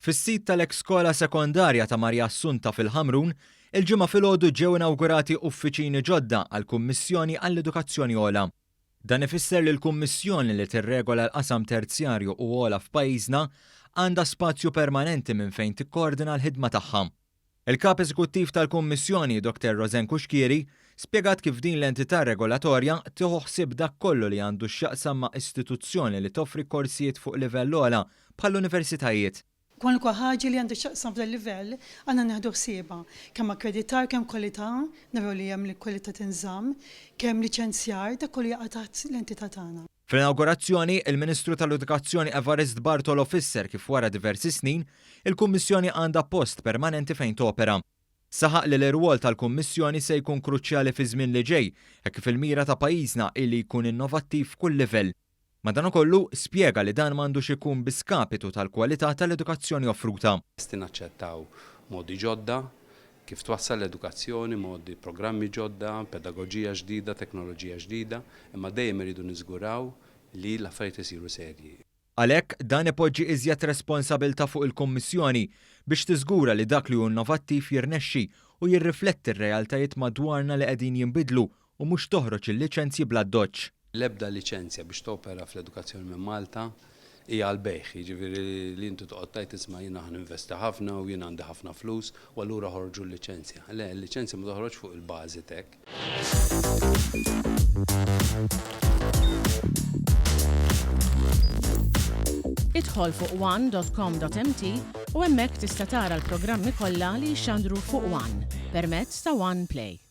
Fis-sit tal-eks-skola sekondarja ta' Marja Assunta fil-Ħamrun, il-ġimgħa filgħodu ġew inawgurati uffiċini ġodda għall-Kummissjoni għall-Edukazzjoni Ogħla. Dan ifisser li l-Kummissjoni li tirregola l-qasam terzjarju u ogħla f'pajjiżna għandha spazju permanenti minn fejn tikkoordina l-ħidma tagħha. Il-Kap Eżekuttiv tal-Kummissjoni, Dr. Rosen Kuxkieri, spjegat kif din l-entità regolatorja tieħu ħsieb dak kollu li għandu x'jaqsam ma' istituzzjoni li toffri korsijiet fuq livell ogħla bħall-universitajiet. Kwalunkwe ħaġa li għandu x'jaqsam f'dan livell għandna neħdu ħsiebha kemm akkreditar, kemm kwalità, naraw li hemm kwalità tinżamm, kemm liċenzjar ta' kull jaqa' taħt l-entità tagħna. Fl-inaugurazzjoni, il-Ministru tal-Edukazzjoni Evarist Bartolo fisser kif wara diversi snin, il-Kummissjoni għandha post permanenti fejn topera. Saħaq li l-irwol tal-Kummissjoni se jkun kruċjali fi żmien li ġej, hekk fil-mira ta' pajjiżna illi jkun innovattiv kull livell. Madankollu spjega li dan m'għandux ikun biskapitu tal-kwalità tal-edukazzjoni offruta. Naċċettaw modi ġodda, kif twassal l-edukazzjoni, modi programmi ġodda, pedagoġija ġdida, teknoloġija ġdida, imma dejjem iridu niżguraw li l-affarijiet isiru serji. Għalhekk dan ipoġġi iżjed responsabilità fuq il-Kummissjoni biex tiżgura li dak li hu innovattiv jirnexxi u jirrifletti r-realtajiet madwarna li qegħdin jinbidlu u mhux toħroġ il-liċenzji bla doċċ. L-ebda liċenzja biex topera fl-edukazzjoni minn Malta hija għall-bejħ, jiġifieri li intu toqgħod tajt isma' jiena ħaninvesta ħafna u jien għandi ħafna flus u allura ħorġu l-liċenzja. Le, l-liċenzja ma toħroġ fuq il-bażi tek. Idħol fuq one.com.mt u hemmhekk tista' tara l-programmi kollha li jxandru fuq One permezz ta' One Play.